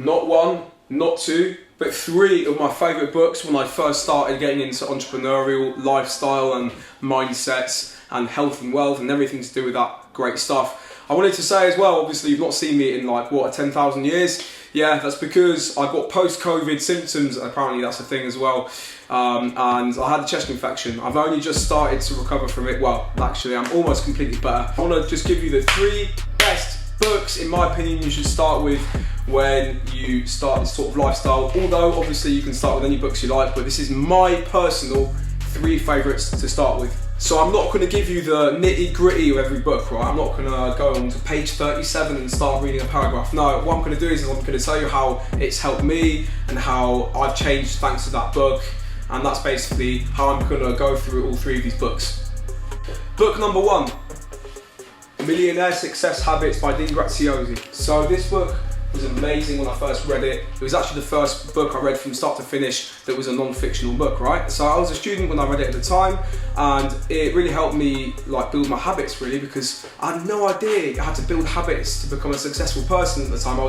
not one, not two, but three of my favourite books when I first started getting into entrepreneurial lifestyle and mindsets and health and wealth and everything to do with that great stuff. I wanted to say as well, obviously you've not seen me in like, what, 10,000 years? Yeah, that's because I got post-COVID symptoms, apparently that's a thing as well, and I had a chest infection. I've only just started to recover from it. Well, actually I'm almost completely better. I want to just give you the 3 best books, in my opinion, you should start with when you start this sort of lifestyle. Although obviously you can start with any books you like, but this is my personal 3 favourites to start with. So I'm not going to give you the nitty gritty of every book, right? I'm not going to go on to page 37 and start reading a paragraph. No, what I'm going to do is I'm going to tell you how it's helped me and how I've changed thanks to that book. And that's basically how I'm going to go through all 3 of these books. Book number 1, Millionaire Success Habits by Dean Graziosi. So this book was amazing when I first read it. It was actually the first book I read from start to finish that was a non-fictional book, right? So I was a student when I read it at the time, and it really helped me like build my habits, really, because I had no idea I had to build habits to become a successful person at the time.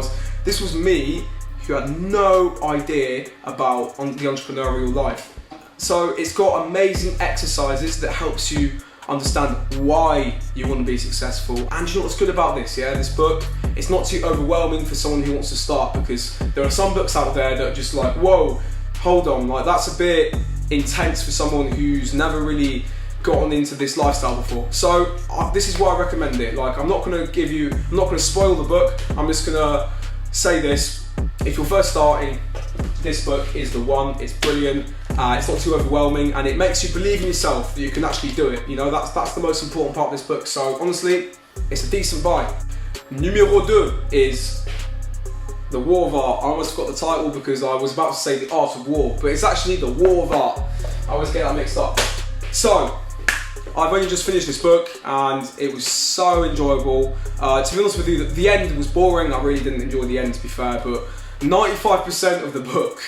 This was me who had no idea about the entrepreneurial life. So it's got amazing exercises that helps you understand why you want to be successful. And you know what's good about this, yeah? This book, it's not too overwhelming for someone who wants to start, because there are some books out there that are just like, whoa, hold on, like that's a bit intense for someone who's never really gotten into this lifestyle before. So this is why I recommend it. Like, I'm not going to spoil the book. I'm just going to say this. If you're first starting, this book is the one. It's brilliant. It's not too overwhelming, and it makes you believe in yourself that you can actually do it. You know, that's the most important part of this book. So honestly, it's a decent buy. Numéro 2 is The War of Art. I almost got the title because I was about to say The Art of War, but it's actually The War of Art. I always get that mixed up. So I've only just finished this book and it was so enjoyable. To be honest with you, the end was boring. I really didn't enjoy the end, to be fair, but 95% of the book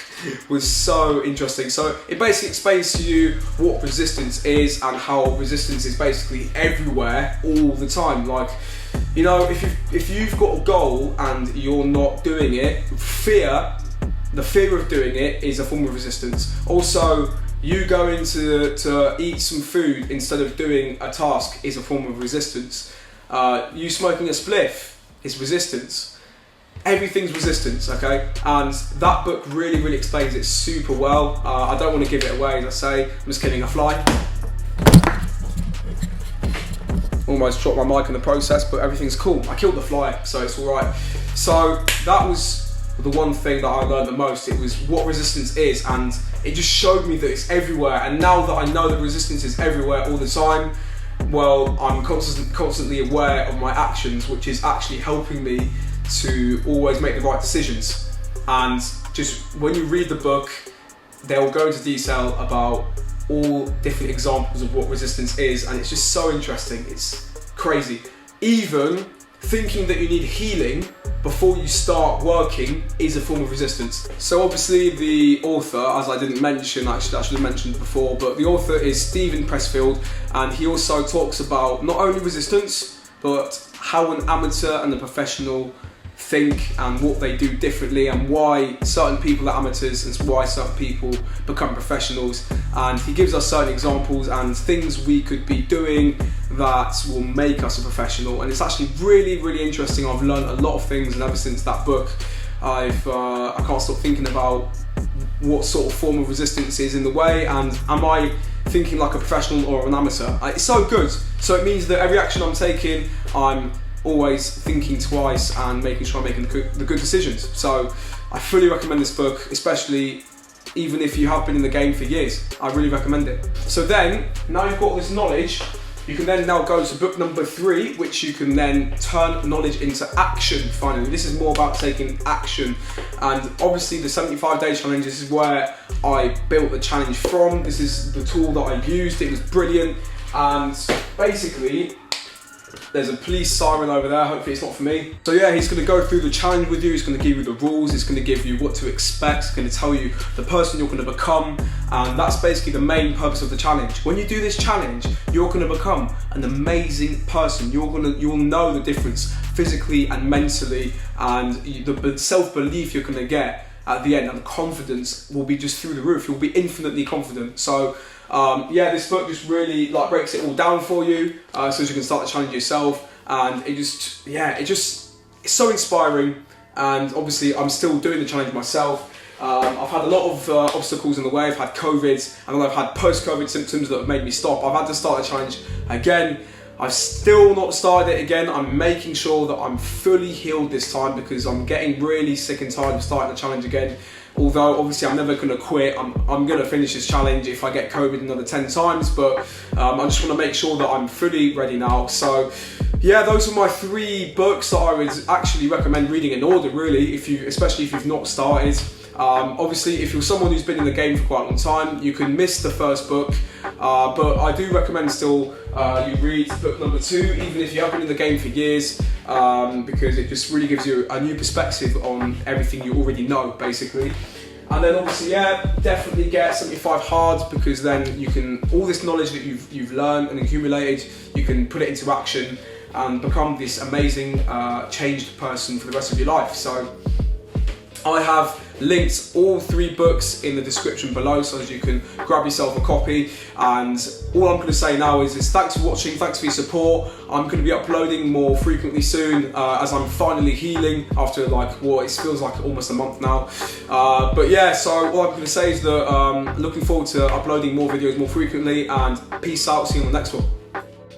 was so interesting. So it basically explains to you what resistance is and how resistance is basically everywhere all the time. Like, you know, if you've got a goal and you're not doing it, the fear of doing it is a form of resistance. Also, you going to eat some food instead of doing a task is a form of resistance. You smoking a spliff is resistance. Everything's resistance, okay? And that book really, really explains it super well. I don't want to give it away, as I say. I'm just killing a fly. Almost dropped my mic in the process, but everything's cool. I killed the fly, so it's all right. So that was the one thing that I learned the most. It was what resistance is, and it just showed me that it's everywhere. And now that I know that resistance is everywhere all the time, well, I'm constantly aware of my actions, which is actually helping me to always make the right decisions. And just when you read the book, they'll go into detail about all different examples of what resistance is, and it's just so interesting. It's crazy. Even thinking that you need healing before you start working is a form of resistance. So obviously the author, as I didn't mention, actually I should have mentioned before, but the author is Steven Pressfield, and he also talks about not only resistance, but how an amateur and a professional think and what they do differently, and why certain people are amateurs and why certain people become professionals. And he gives us certain examples and things we could be doing that will make us a professional, and it's actually really, really interesting. I've learned a lot of things, and ever since that book I can't stop thinking about what sort of form of resistance is in the way, and am I thinking like a professional or an amateur? It's so good. So it means that every action I'm taking, I'm always thinking twice and making sure I'm making the good decisions. So I fully recommend this book, especially even if you have been in the game for years. I really recommend it. So then, now you've got this knowledge, you can then now go to book number 3, which you can then turn knowledge into action finally. This is more about taking action. And obviously the 75-day challenge, this is where I built the challenge from. This is the tool that I used, it was brilliant. And basically, There's a police siren over there, hopefully it's not for me. So yeah, he's gonna go through the challenge with you, he's gonna give you the rules, he's gonna give you what to expect, he's gonna tell you the person you're gonna become, and that's basically the main purpose of the challenge. When you do this challenge, you're gonna become an amazing person. You'll know the difference physically and mentally, and the self-belief you're gonna get at the end, and the confidence will be just through the roof. You'll be infinitely confident. So yeah, this book just really like breaks it all down for you, so as you can start the challenge yourself. And it's so inspiring. And obviously I'm still doing the challenge myself. I've had a lot of obstacles in the way. I've had COVID, and then I've had post-COVID symptoms that have made me stop. I've had to start the challenge again. I've still not started it again. I'm making sure that I'm fully healed this time, because I'm getting really sick and tired of starting the challenge again. Although obviously I'm never gonna quit. I'm gonna finish this challenge if I get COVID another 10 times, but I just wanna make sure that I'm fully ready now. So yeah, those are my 3 books that I would actually recommend reading in order, really, especially if you've not started. Obviously, if you're someone who's been in the game for quite a long time, you can miss the first book, but I do recommend still you read book number 2, even if you have been in the game for years, because it just really gives you a new perspective on everything you already know, basically. And then obviously, yeah, definitely get 75 hard, because then you can, all this knowledge that you've learned and accumulated, you can put it into action and become this amazing changed person for the rest of your life. So I have linked all 3 books in the description below, so that you can grab yourself a copy. And all I'm going to say now is thanks for watching, thanks for your support. I'm going to be uploading more frequently soon, as I'm finally healing after it feels like almost a month now. But yeah, so all I'm going to say is that looking forward to uploading more videos more frequently, and peace out, see you on the next one.